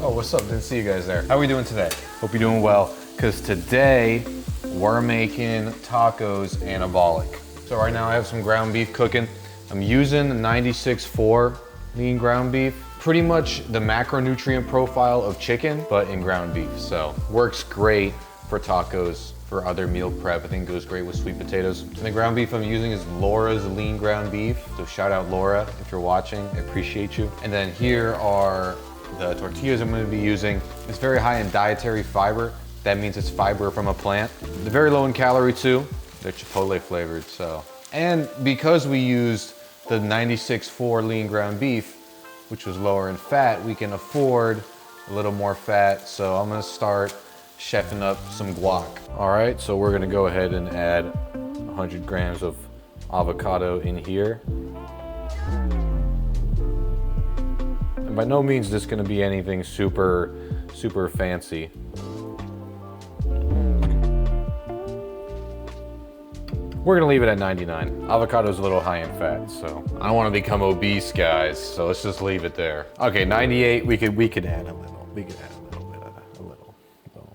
Oh, what's up? Didn't see you guys there. How are we doing today? Hope you're doing well, because today we're making tacos anabolic. So right now I have some ground beef cooking. I'm using 96.4 lean ground beef. Pretty much the macronutrient profile of chicken, but in ground beef. So works great for tacos, for other meal prep. I think it goes great with sweet potatoes. And the ground beef I'm using is Laura's lean ground beef. So shout out Laura if you're watching, I appreciate you. And then here are the tortillas I'm gonna be using. It's very high in dietary fiber. That means it's fiber from a plant. They're very low in calorie too. They're Chipotle flavored, so. And because we used the 96.4 lean ground beef, which was lower in fat, we can afford a little more fat. So I'm gonna start chefing up some guac. All right, so we're gonna go ahead and add 100 grams of avocado in here. And by no means is this gonna be anything super fancy. We're gonna leave it at 99. Avocado's a little high in fat, so I don't wanna become obese, guys, so let's just leave it there. Okay, 98, we could add a little. We could add a little bit of that, a little. So,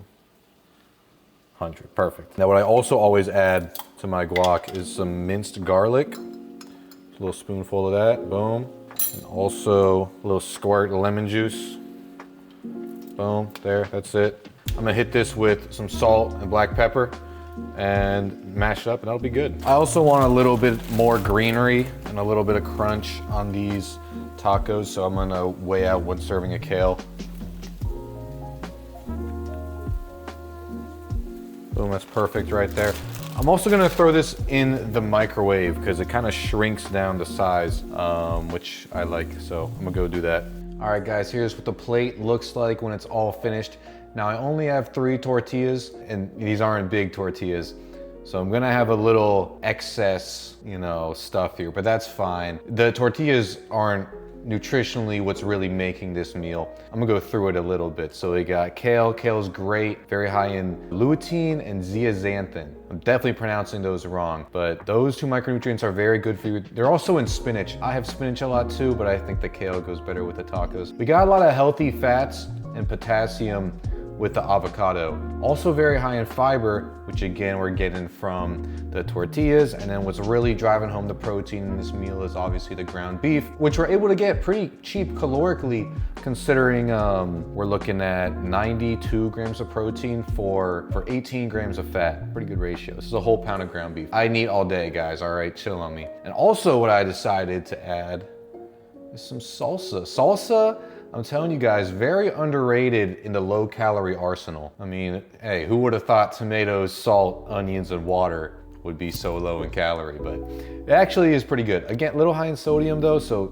100, perfect. Now what I also always add to my guac is some minced garlic. A little spoonful of that, boom. And also a little squirt of lemon juice. Boom, there, that's it. I'm gonna hit this with some salt and black pepper and mash it up and that'll be good. I also want a little bit more greenery and a little bit of crunch on these tacos, so I'm gonna weigh out 1 serving of kale. Boom, that's perfect right there. I'm also gonna throw this in the microwave because it kind of shrinks down the size, which I like, so I'm gonna go do that. All right guys, here's what the plate looks like when it's all finished. Now I only have 3 tortillas and these aren't big tortillas. So I'm gonna have a little excess, stuff here, but that's fine. The tortillas aren't nutritionally what's really making this meal. I'm gonna go through it a little bit. So we got kale. Kale's great, very high in lutein and zeaxanthin. I'm definitely pronouncing those wrong, but those 2 micronutrients are very good for you. They're also in spinach. I have spinach a lot too, but I think the kale goes better with the tacos. We got a lot of healthy fats and potassium with the avocado. Also very high in fiber, which again, we're getting from the tortillas. And then what's really driving home the protein in this meal is obviously the ground beef, which we're able to get pretty cheap calorically, considering we're looking at 92 grams of protein for 18 grams of fat. Pretty good ratio. This is a whole pound of ground beef. I need all day, guys, all right, chill on me. And also what I decided to add is some salsa. Salsa, I'm telling you guys, very underrated in the low calorie arsenal. I mean, hey, who would have thought tomatoes, salt, onions, and water would be so low in calorie, but it actually is pretty good. Again, a little high in sodium though, so,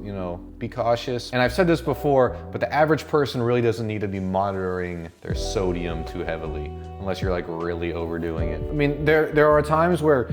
be cautious. And I've said this before, but the average person really doesn't need to be monitoring their sodium too heavily, unless you're like really overdoing it. I mean, there are times where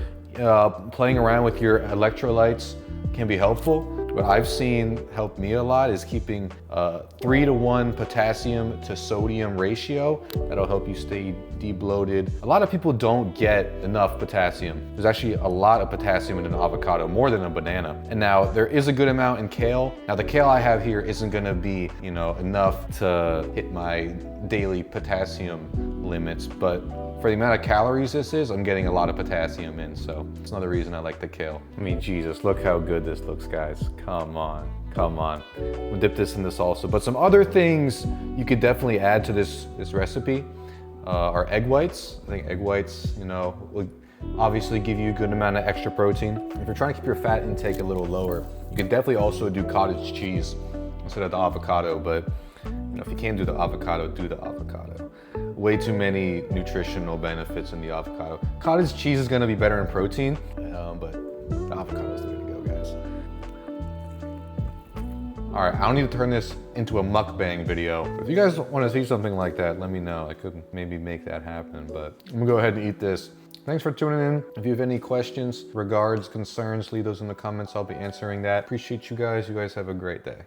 playing around with your electrolytes can be helpful. What I've seen help me a lot is keeping 3-to-1 potassium to sodium ratio. That'll help you stay de-bloated. A lot of people don't get enough potassium. There's actually a lot of potassium in an avocado, more than a banana. And now there is a good amount in kale. Now the kale I have here isn't gonna be, enough to hit my daily potassium limits, but for the amount of calories this is, I'm getting a lot of potassium in, so it's another reason I like the kale. I mean, Jesus, look how good this looks, guys. Come on, come on. We'll dip this in the salsa. But some other things you could definitely add to this recipe are egg whites. I think egg whites, will obviously give you a good amount of extra protein. If you're trying to keep your fat intake a little lower, you could definitely also do cottage cheese instead of the avocado, but if you can't do the avocado, do the avocado. Way too many nutritional benefits in the avocado. Cottage cheese is gonna be better in protein, but the avocado is the way to go, guys. All right, I don't need to turn this into a mukbang video. If you guys wanna see something like that, let me know. I could maybe make that happen, but I'm gonna go ahead and eat this. Thanks for tuning in. If you have any questions, regards, concerns, leave those in the comments. I'll be answering that. Appreciate you guys. You guys have a great day.